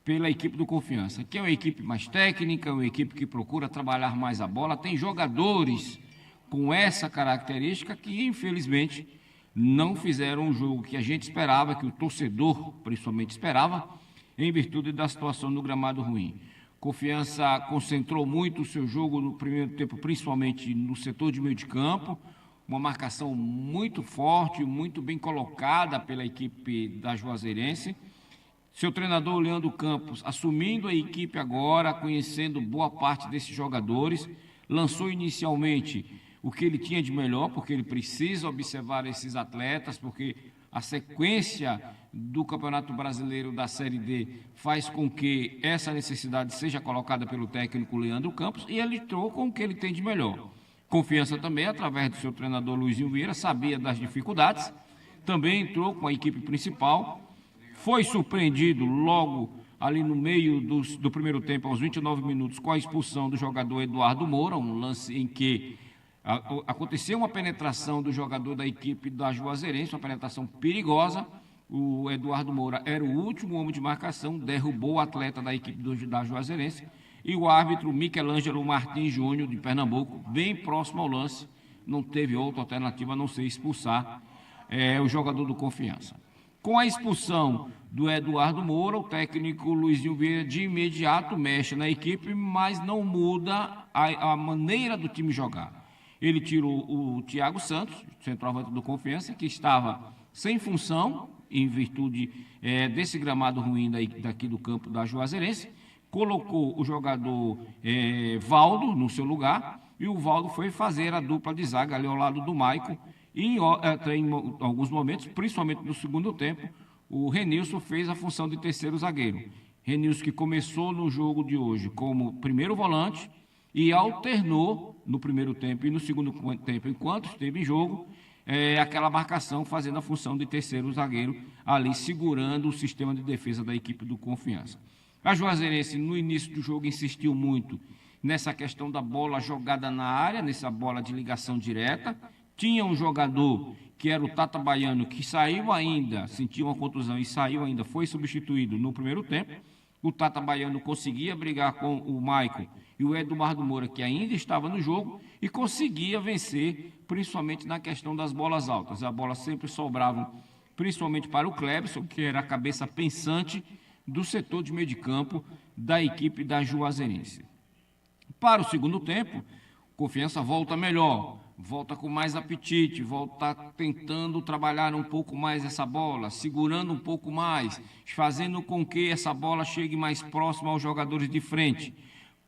pela equipe do Confiança, que é uma equipe mais técnica, uma equipe que procura trabalhar mais a bola, tem jogadores com essa característica que, infelizmente, não fizeram o jogo que a gente esperava, que o torcedor, principalmente, esperava, em virtude da situação do gramado ruim. Confiança concentrou muito o seu jogo no primeiro tempo, principalmente no setor de meio de campo, uma marcação muito forte, muito bem colocada pela equipe da Juazeirense. Seu treinador, Leandro Campos, assumindo a equipe agora, conhecendo boa parte desses jogadores, lançou inicialmente o que ele tinha de melhor, porque ele precisa observar esses atletas, porque a sequência do Campeonato Brasileiro da Série D faz com que essa necessidade seja colocada pelo técnico Leandro Campos, e ele entrou com o que ele tem de melhor. Confiança também, através do seu treinador Luizinho Vieira, sabia das dificuldades, também entrou com a equipe principal, foi surpreendido logo ali no meio do primeiro tempo, aos 29 minutos, com a expulsão do jogador Eduardo Moura, um lance em que aconteceu uma penetração do jogador da equipe da Juazeirense, uma penetração perigosa. O Eduardo Moura era o último homem de marcação, derrubou o atleta da equipe da Juazeirense, e o árbitro Michelangelo Martins Júnior, de Pernambuco, bem próximo ao lance, não teve outra alternativa a não ser expulsar o jogador do Confiança. Com a expulsão do Eduardo Moura, o técnico Luizinho Vieira de imediato mexe na equipe, mas não muda a maneira do time jogar. Ele tirou o Thiago Santos, centroavante do Confiança, que estava sem função, em virtude desse gramado ruim daqui do campo da Juazeirense, colocou o jogador Valdo no seu lugar, e o Valdo foi fazer a dupla de zaga ali ao lado do Maicon. E em alguns momentos, principalmente no segundo tempo, o Renilson fez a função de terceiro zagueiro. Renilson, que começou no jogo de hoje como primeiro volante e alternou no primeiro tempo e no segundo tempo, enquanto esteve em jogo, aquela marcação, fazendo a função de terceiro zagueiro, ali segurando o sistema de defesa da equipe do Confiança. A Juazeirense, no início do jogo, insistiu muito nessa questão da bola jogada na área, nessa bola de ligação direta. Tinha um jogador, que era o Tata Baiano, que saiu ainda, sentiu uma contusão e saiu ainda, foi substituído no primeiro tempo. O Tata Baiano conseguia brigar com o Maicon e o Eduardo Moura, que ainda estava no jogo, e conseguia vencer, principalmente na questão das bolas altas. A bola sempre sobrava, principalmente para o Clebson, que era a cabeça pensante do setor de meio de campo da equipe da Juazeirense. Para o segundo tempo, Confiança volta melhor, volta com mais apetite, volta tentando trabalhar um pouco mais essa bola, segurando um pouco mais, fazendo com que essa bola chegue mais próxima aos jogadores de frente.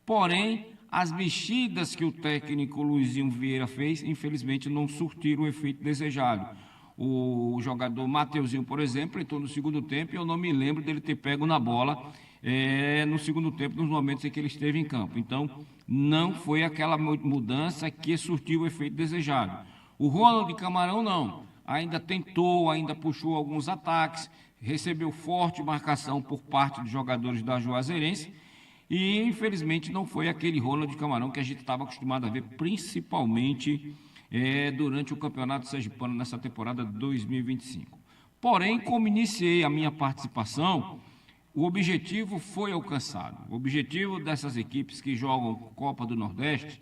Porém, as mexidas que o técnico Luizinho Vieira fez, infelizmente, não surtiram o efeito desejado. O jogador Mateuzinho, por exemplo, entrou no segundo tempo e eu não me lembro dele ter pego na bola no segundo tempo, nos momentos em que ele esteve em campo. Então, não foi aquela mudança que surtiu o efeito desejado. O Ronald Camarão não, ainda tentou, ainda puxou alguns ataques, recebeu forte marcação por parte dos jogadores da Juazeirense e, infelizmente, não foi aquele Ronald Camarão que a gente estava acostumado a ver, principalmente durante o Campeonato Sergipano nessa temporada de 2025. Porém, como iniciei a minha participação, o objetivo foi alcançado. O objetivo dessas equipes que jogam Copa do Nordeste,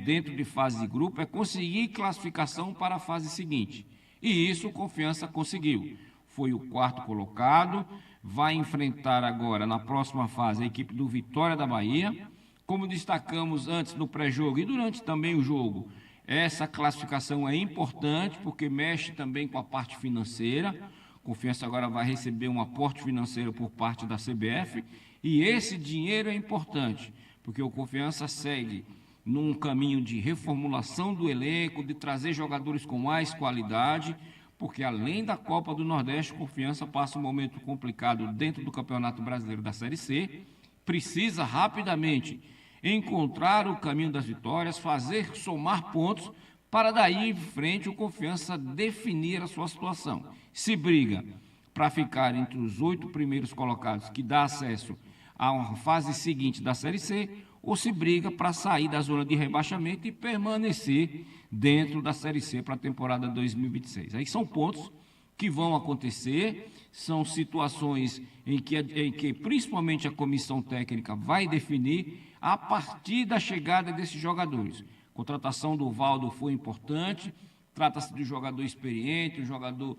dentro de fase de grupo, é conseguir classificação para a fase seguinte. E isso o Confiança conseguiu. Foi o quarto colocado, vai enfrentar agora, na próxima fase, a equipe do Vitória da Bahia. Como destacamos antes no pré-jogo e durante também o jogo, essa classificação é importante porque mexe também com a parte financeira. Confiança agora vai receber um aporte financeiro por parte da CBF e esse dinheiro é importante, porque o Confiança segue num caminho de reformulação do elenco, de trazer jogadores com mais qualidade, porque além da Copa do Nordeste, Confiança passa um momento complicado dentro do Campeonato Brasileiro da Série C, precisa rapidamente encontrar o caminho das vitórias, fazer somar pontos, para daí em frente o Confiança definir a sua situação. Se briga para ficar entre os 8 primeiros colocados, que dá acesso à fase seguinte da Série C, ou se briga para sair da zona de rebaixamento e permanecer dentro da Série C para a temporada 2026. Aí são pontos que vão acontecer, são situações em que principalmente a comissão técnica vai definir a partir da chegada desses jogadores. A contratação do Valdo foi importante, trata-se de um jogador experiente, um jogador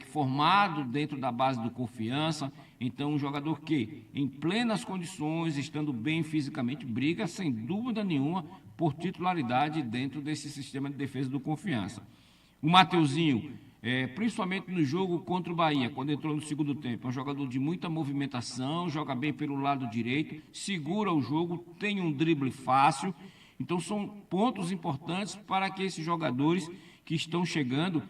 formado dentro da base do Confiança, então um jogador que, em plenas condições, estando bem fisicamente, briga sem dúvida nenhuma por titularidade dentro desse sistema de defesa do Confiança. O Mateuzinho, principalmente no jogo contra o Bahia, quando entrou no segundo tempo, é um jogador de muita movimentação, joga bem pelo lado direito, segura o jogo, tem um drible fácil. Então são pontos importantes para que esses jogadores que estão chegando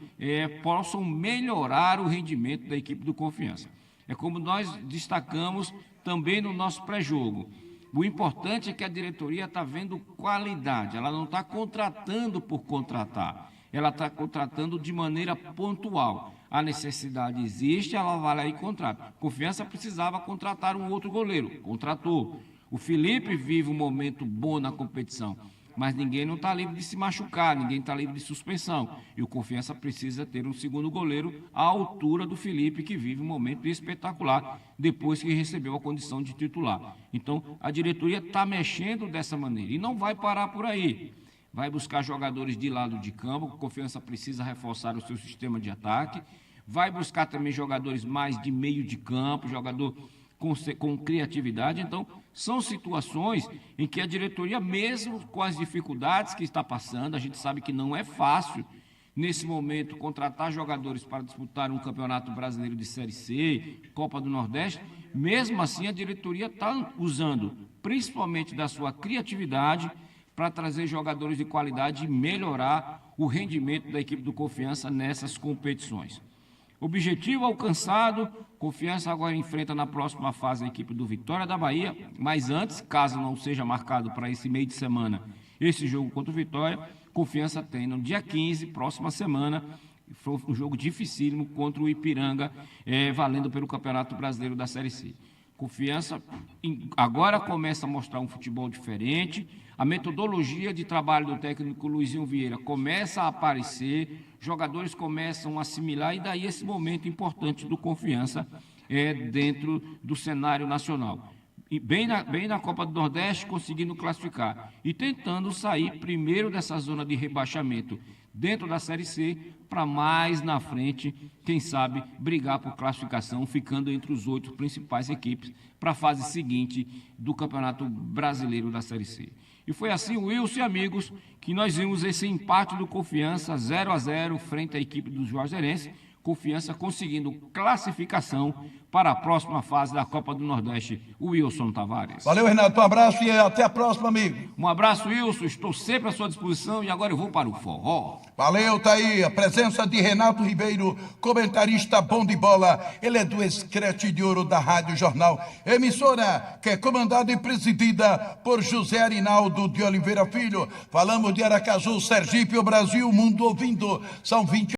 possam melhorar o rendimento da equipe do Confiança. É como nós destacamos também no nosso pré-jogo. O importante é que a diretoria está vendo qualidade, ela não está contratando por contratar. Ela está contratando de maneira pontual. A necessidade existe, ela vai lá e contrata. Confiança precisava contratar um outro goleiro, contratou. O Felipe vive um momento bom na competição, mas ninguém não está livre de se machucar, ninguém está livre de suspensão. E o Confiança precisa ter um segundo goleiro à altura do Felipe, que vive um momento espetacular depois que recebeu a condição de titular. Então, a diretoria está mexendo dessa maneira e não vai parar por aí. Vai buscar jogadores de lado de campo, a Confiança precisa reforçar o seu sistema de ataque, vai buscar também jogadores mais de meio de campo, jogador com criatividade. Então, são situações em que a diretoria, mesmo com as dificuldades que está passando, a gente sabe que não é fácil, nesse momento, contratar jogadores para disputar um campeonato brasileiro de Série C, Copa do Nordeste, mesmo assim a diretoria está usando, principalmente da sua criatividade, para trazer jogadores de qualidade e melhorar o rendimento da equipe do Confiança nessas competições. Objetivo alcançado, Confiança agora enfrenta na próxima fase a equipe do Vitória da Bahia, mas antes, caso não seja marcado para esse meio de semana esse jogo contra o Vitória, Confiança tem no dia 15, próxima semana, foi um jogo dificílimo contra o Ipiranga, valendo pelo Campeonato Brasileiro da Série C. Confiança agora começa a mostrar um futebol diferente, a metodologia de trabalho do técnico Luizinho Vieira começa a aparecer, jogadores começam a assimilar, e daí esse momento importante do Confiança dentro do cenário nacional. E bem na Copa do Nordeste, conseguindo classificar e tentando sair primeiro dessa zona de rebaixamento dentro da Série C, para mais na frente, quem sabe, brigar por classificação, ficando entre os 8 principais equipes para a fase seguinte do Campeonato Brasileiro da Série C. E foi assim, Wilson e amigos, que nós vimos esse empate do Confiança 0-0 frente à equipe do Juazeirense, Confiança conseguindo classificação para a próxima fase da Copa do Nordeste. O Wilson Tavares. Valeu, Renato, um abraço e até a próxima, amigo. Um abraço, Wilson, estou sempre à sua disposição e agora eu vou para o forró. Valeu, tá aí a presença de Renato Ribeiro, comentarista bom de bola. Ele é do Escrete de Ouro da Rádio Jornal, emissora que é comandada e presidida por José Arinaldo de Oliveira Filho. Falamos de Aracaju, Sergipe, o Brasil, o mundo ouvindo. São 20